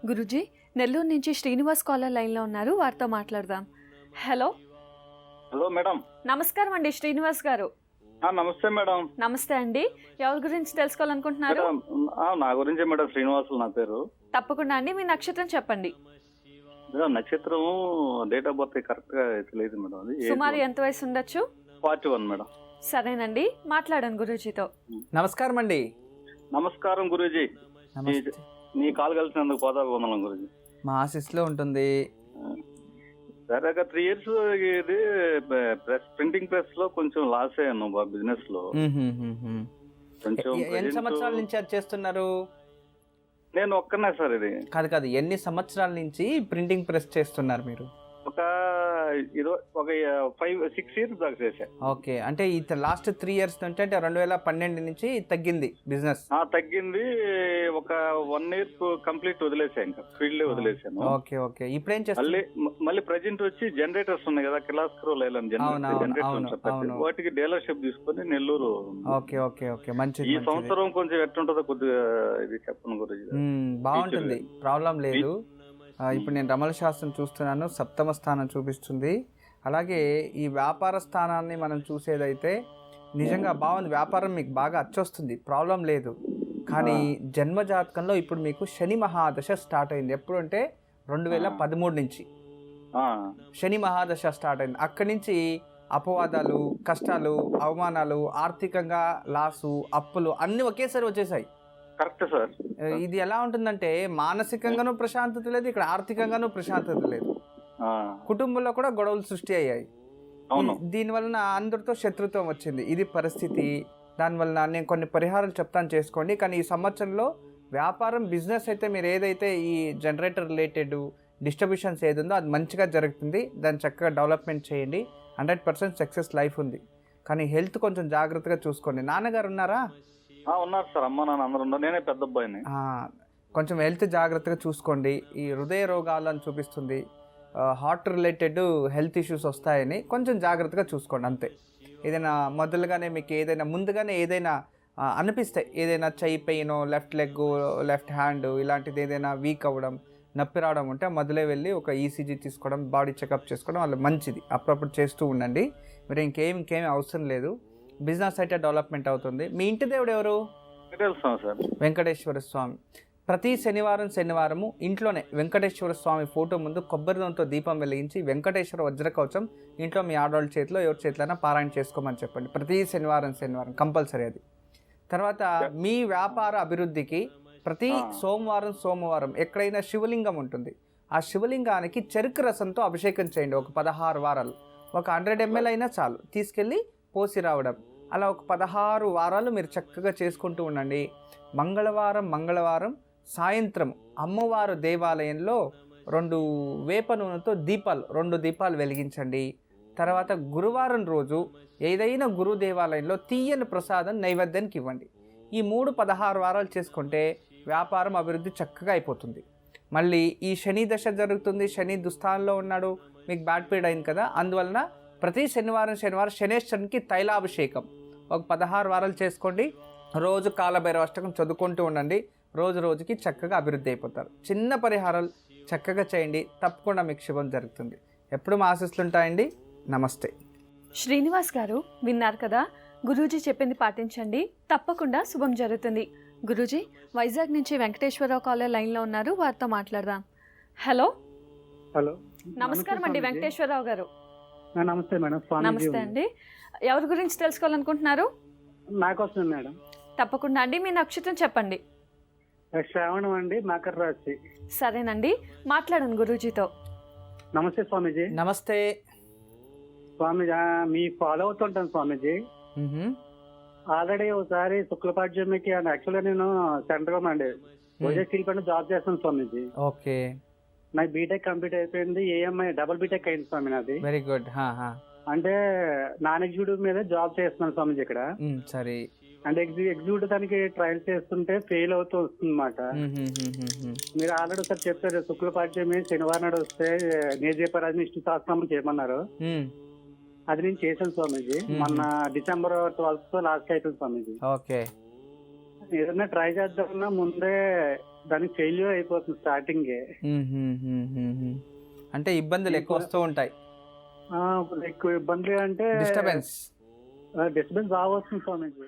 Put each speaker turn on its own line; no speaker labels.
గురూజీ, నెల్లూరు నుంచి శ్రీనివాస్ కాలర్ లైన్లో ఉన్నారు, వారితో మాట్లాడదాం. హలో.
Hello madam.
నమస్కారం అండి శ్రీనివాస్ గారు.
నమస్తే మేడం.
నమస్తే అండి. ఎవరి గురించి తెలుసుకోవాలనుకుంటున్నారు?
నా గురించే మేడం, శ్రీనివాసులు నా పేరు.
తప్పకుండా అండి, మీ నక్షత్రం చెప్పండి.
నక్షత్రం డేట్ ఆఫ్ బర్త్ కరెక్ట్ గా తెలియదు మేడం. అది
సుమారు ఎంత వయసు ఉండొచ్చు?
41 మేడం.
సరేనండి, మాట్లాడండి గురూజీతో.
నమస్కారం అండి.
నమస్కారం గురూజీ. నీ కాల్ కలిసినందుకు పాదాభివందనం గురూజీ.
మా ఆశీస్సులో ఉంటుంది.
సరే, 3 years ఇది ప్రింటింగ్ ప్రెస్ లో కొంచెం లాస్ అయ్యాను బిజినెస్ లో. కొంచెం
ఎన్ని సంవత్సరాల నుంచి అది చేస్తున్నారు?
నేను ఒక్కనే సార్. ఇది
కాదు, ఎన్ని సంవత్సరాల నుంచి ప్రింటింగ్ ప్రెస్ చేస్తున్నారు మీరు?
ఒక 5-6 years దాకా చేశా.
ఓకే, అంటే ఈ లాస్ట్ 3 years నుంచి, అంటే 2012 నుంచి తగ్గింది బిజినెస్?
తగ్గింది. ఒక 1 year కంప్లీట్ వదిలేసా, ఇంకా ఫీల్డ్ వదిలేసాను.
Okay okay. ఇప్పుడు ఏం చేస్తారు?
మళ్ళీ ప్రజెంట్ వచ్చి జనరేటర్స్ ఉన్నాయి కదా, కిలాస్కరో లైలాన్ జనరేటర్స్, వాటికి డీలర్షిప్ తీసుకొని నెల్లూరు.
ఓకే ఓకే ఓకే, మంచిది.
ఈ సంవత్సరం కొంచెం ఎట్లుంటుందో కొద్దిగా ఇది చెప్పను గురించి.
బాగుంటుంది, ప్రాబ్లం లేదు. ఇప్పుడు నేను రమల శాస్త్రం చూస్తున్నాను, 7వ స్థానం చూపిస్తుంది. అలాగే ఈ వ్యాపార స్థానాన్ని మనం చూసేదైతే నిజంగా బాగుంది, వ్యాపారం మీకు బాగా అచ్చొస్తుంది, ప్రాబ్లం లేదు. కానీ జన్మజాతకంలో ఇప్పుడు మీకు శని మహాదశ స్టార్ట్ అయింది. ఎప్పుడు అంటే 2013 నుంచి శని మహాదశ స్టార్ట్ అయింది. అక్కడి నుంచి అపవాదాలు, కష్టాలు, అవమానాలు, ఆర్థికంగా లాసు, అప్పులు అన్నీ ఒకేసారి వచ్చేసాయి.
Correct sir.
ఇది ఎలా ఉంటుందంటే మానసికంగానూ ప్రశాంతత లేదు, ఇక్కడ ఆర్థికంగానూ ప్రశాంతత లేదు. కుటుంబంలో కూడా గొడవలు సృష్టి అయ్యాయి. దీనివలన అందరితో శత్రుత్వం వచ్చింది. ఇది పరిస్థితి. దానివలన నేను కొన్ని పరిహారాలు చెప్తాను, చేసుకోండి. కానీ ఈ సంవత్సరంలో వ్యాపారం, బిజినెస్ అయితే మీరు ఏదైతే ఈ జనరేటర్ రిలేటెడ్ డిస్ట్రిబ్యూషన్స్ ఏది ఉందో అది మంచిగా జరుగుతుంది. దాన్ని చక్కగా డెవలప్మెంట్ చేయండి. 100% సక్సెస్ లైఫ్ ఉంది. కానీ హెల్త్ కొంచెం జాగ్రత్తగా చూసుకోండి. నాన్నగారు ఉన్నారా?
ఉన్నారు సార్, అమ్మ నాన్న అందరూ ఉన్నారు. నేనే పెద్ద అబ్బాయిని.
కొంచెం హెల్త్ జాగ్రత్తగా చూసుకోండి. ఈ హృదయ రోగాలను చూపిస్తుంది, హార్ట్ రిలేటెడ్ హెల్త్ ఇష్యూస్ వస్తాయని కొంచెం జాగ్రత్తగా చూసుకోండి అంతే. ఏదైనా మొదలుగానే మీకు ఏదైనా ముందుగానే ఏదైనా అనిపిస్తే, ఏదైనా చెయ్యి pain, left leg, left hand ఇలాంటిది ఏదైనా వీక్ అవ్వడం, నొప్పి రావడం ఉంటే మొదలే వెళ్ళి ఒక ఈసీజీ తీసుకోవడం, బాడీ చెకప్ చేసుకోవడం వల్ల మంచిది. అప్పుడప్పుడు చేస్తూ ఉండండి. మీరు ఇంకేమి అవసరం లేదు. బిజినెస్ అయితే డెవలప్మెంట్ అవుతుంది. మీ ఇంటి దేవుడు ఎవరు? వెంకటేశ్వర స్వామి. ప్రతి శనివారము ఇంట్లోనే వెంకటేశ్వర స్వామి ఫోటో ముందు కొబ్బరితో దీపం వెలిగించి వెంకటేశ్వర వజ్రకవచం ఇంట్లో మీ ఆడవాళ్ళ చేతిలో, ఎవరి చేతిలోనైనా పారాయణ చేసుకోమని చెప్పండి. ప్రతి శనివారం కంపల్సరీ అది. తర్వాత మీ వ్యాపార అభివృద్ధికి ప్రతి సోమవారం ఎక్కడైనా శివలింగం ఉంటుంది, ఆ శివలింగానికి చెరుకు రసంతో అభిషేకం చేయండి. ఒక 16 వారాలు, ఒక 100 ml అయినా చాలు, తీసుకెళ్ళి పోసి రావడం. అలా ఒక 16 వారాలు మీరు చక్కగా చేసుకుంటూ ఉండండి. మంగళవారం సాయంత్రం అమ్మవారు దేవాలయంలో 2 వేప నూనెతో 2 దీపాలు వెలిగించండి. తర్వాత గురువారం రోజు ఏదైనా గురు దేవాలయంలో తీయని ప్రసాదం నైవేద్యానికి ఇవ్వండి. ఈ 16 వారాలు చేసుకుంటే వ్యాపారం అభివృద్ధి చక్కగా అయిపోతుంది. మళ్ళీ ఈ శని దశ జరుగుతుంది, శని దుస్థానంలో ఉన్నాడు, మీకు బ్యాడ్ పీరియడ్ అయింది కదా, అందువలన ప్రతి శనివారం శనేశ్వరునికి తైలాభిషేకం ఒక 16 వారాలు చేసుకోండి. రోజు కాలభైరవాష్టకం చదువుకుంటూ ఉండండి. రోజుకి చక్కగా అభివృద్ధి అయిపోతారు. చిన్న పరిహారాలు చక్కగా చేయండి, తప్పకుండా మీకు శుభం జరుగుతుంది. ఎప్పుడు మా ఆశీస్సులు ఉంటాయండి. నమస్తే.
శ్రీనివాస్ గారు విన్నారు కదా, గురూజీ చెప్పింది పాటించండి, తప్పకుండా శుభం జరుగుతుంది. గురూజీ, వైజాగ్ నుంచి వెంకటేశ్వరరావు కాలర్ లైన్లో ఉన్నారు, వారితో మాట్లాడదాం. హలో. నమస్కారం అండి వెంకటేశ్వరరావు గారు.
నమస్తే మేడం.
నమస్తే అండి. ఎవరి గురించి తెలుసుకోవాలనుకుంటున్నారు?
నాకోసం మేడం.
తప్పకుండా అండి, మీ నక్షత్రం చెప్పండి.
శ్రావణం అండి, మకర రాశి.
సరేనండి, మాట్లాడండి గురూజీతో.
నమస్తే స్వామీజీ.
నమస్తే
స్వామీజీ, మీ ఫాలో అవుతుంటాను స్వామీజీ. ఆల్రెడీ ఒకసారి శుక్లపాడ్యమికి యాక్చువల్గా నేను సెంట్రల్ అండి ఓజే స్టీల్ పైన జాబ్ చేస్తాను స్వామీజీ.
ఓకే.
నాకు బీటెక్ కంప్లీట్ అయిపోయింది, ఏఎంఐ డబుల్ బీటెక్ అయింది స్వామి నాది.
Very good.
అంటే నాన్ ఎగ్జిక్యూటివ్ మీద జాబ్ చేస్తున్నాను స్వామిజీ ఇక్కడ. సరే. అంటే ఎగ్జిక్యూటివ్ దానికి ట్రయల్ చేస్తుంటే ఫెయిల్ అవుతూ వస్తుంది అన్నమాట. మీరు ఆల్రెడీ ఒకసారి చెప్పారు, శుక్లపాడ్యమి శనివారం నాడు వస్తే నేజేపరాజు ఇష్ట శాస్త్రం చేయమన్నారు. అది నేను చేశాను స్వామీజీ. మొన్న December 12th లాస్ట్ అయిపోయింది స్వామీజీ.
ఓకే.
ఏదన్నా ట్రై చేద్దామన్నా ముందే దానికి ఫెయిల్యూర్ అయిపోతుంది స్టార్టింగే.
అంటే ఇబ్బందులు ఎక్కువ వస్తూ ఉంటాయి.
ఎక్కువ ఇబ్బంది అంటే
డిస్టర్బెన్స్
బాగా వస్తుంది స్వామీజీ.